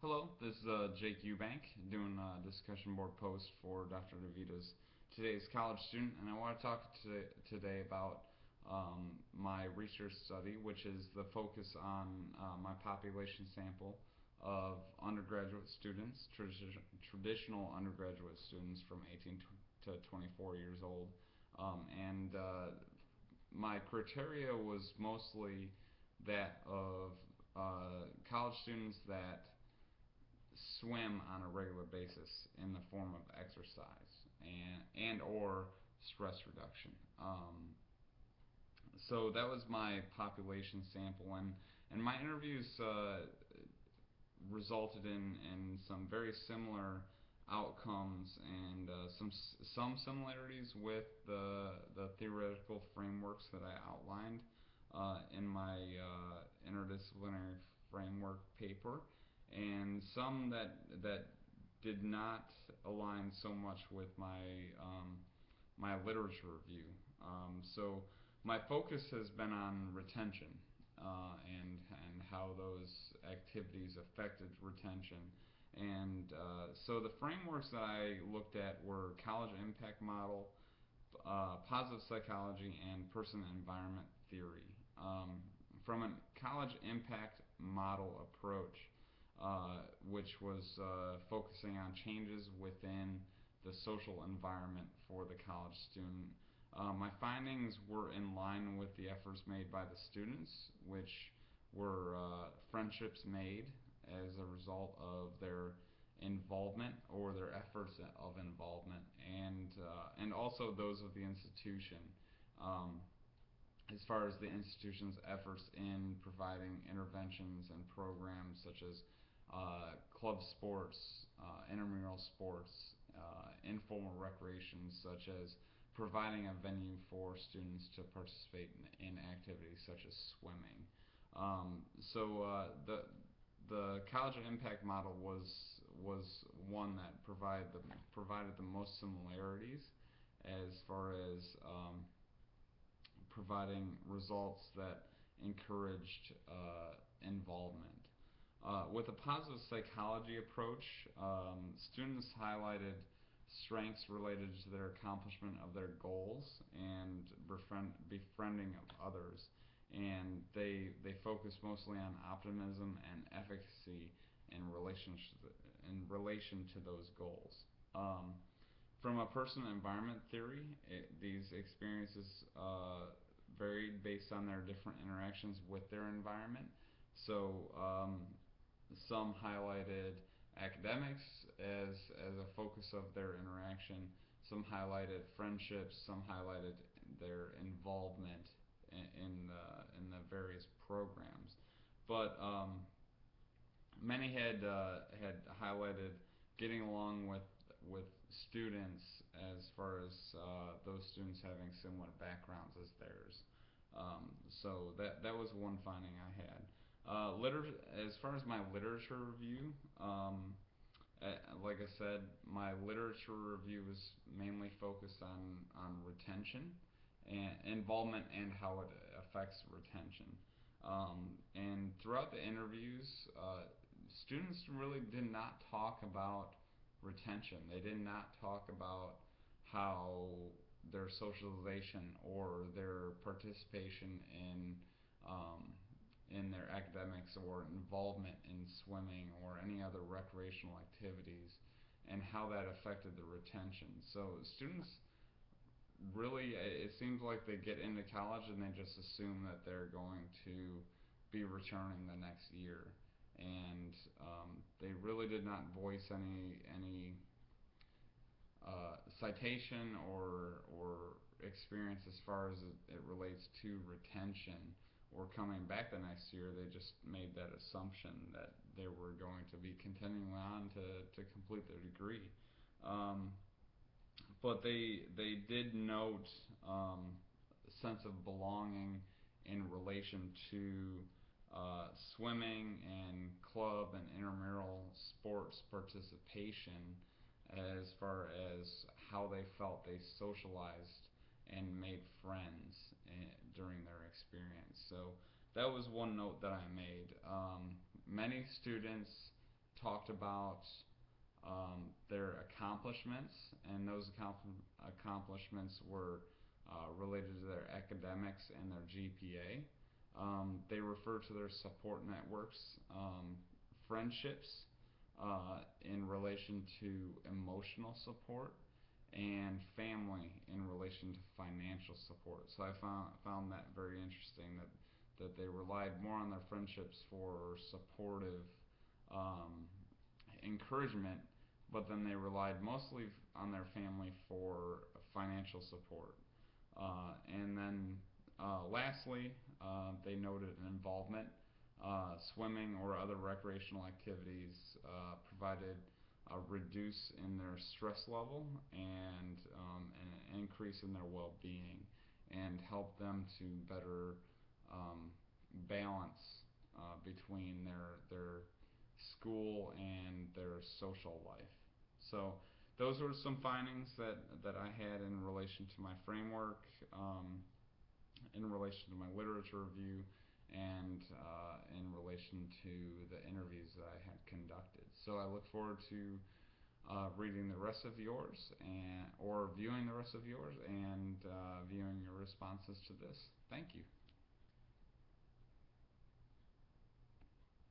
Hello, this is Jake Eubank doing a discussion board post for Dr. DeVito's Today's College Student, and I want to talk today about my research study, which is the focus on my population sample of undergraduate students, traditional undergraduate students from 18 to 24 years old. And My criteria was mostly that of college students that swim on a regular basis in the form of exercise and or stress reduction. So that was my population sample, and my interviews resulted in some very similar outcomes and some similarities with the theoretical frameworks that I outlined in my interdisciplinary framework paper, and some that did not align so much with my literature review. So my focus has been on retention and how those activities affected retention. And so the frameworks that I looked at were college impact model, positive psychology, and person environment theory. From a college impact model approach, which was focusing on changes within the social environment for the college student. My findings were in line with the efforts made by the students, which were friendships made as a result of their involvement or their efforts of involvement, and also those of the institution. As far as the institution's efforts in providing interventions and programs such as club sports, intramural sports, informal recreation, such as providing a venue for students to participate in activities such as swimming. The college impact model was one that provided the most similarities as far as providing results that encouraged involvement. With a positive psychology approach, students highlighted strengths related to their accomplishment of their goals and befriending of others, and they focus mostly on optimism and efficacy in relation to those goals. From a person environment theory, these experiences varied based on their different interactions with their environment. So some highlighted academics as a focus of their interaction. Some highlighted friendships. Some highlighted their involvement in the various programs. But many had highlighted getting along with students as far as those students having similar backgrounds as theirs. So that was one finding I had. As far as my literature review, like I said, my literature review was mainly focused on retention and involvement and how it affects retention. And throughout the interviews, students really did not talk about retention. They did not talk about how their socialization or their participation in their academics or involvement in swimming or any other recreational activities and how that affected the retention. So students really, it seems like they get into college and they just assume that they're going to be returning the next year, and they really did not voice any citation or experience as far as it relates to retention or coming back the next year. They just made that assumption that they were going to be continuing on to complete their degree. But they did note a sense of belonging in relation to swimming and club and intramural sports participation, as far as how they felt they socialized and made friends during their experience. So that was one note that I made. Many students talked about their accomplishments, and those accomplishments were related to their academics and their GPA. They refer to their support networks, friendships, in relation to emotional support, and family in relation to financial support. So I found that very interesting, that they relied more on their friendships for supportive encouragement, but then they relied mostly on their family for financial support. And then lastly, they noted an involvement. Swimming or other recreational activities provided a reduce in their stress level and an increase in their well-being, and help them to better balance between their school and their social life. So those were some findings that I had in relation to my framework, in relation to my literature review, and in relation to the interviews that I had conducted. So I look forward to reading the rest of yours, or viewing the rest of yours, and viewing your responses to this. Thank you.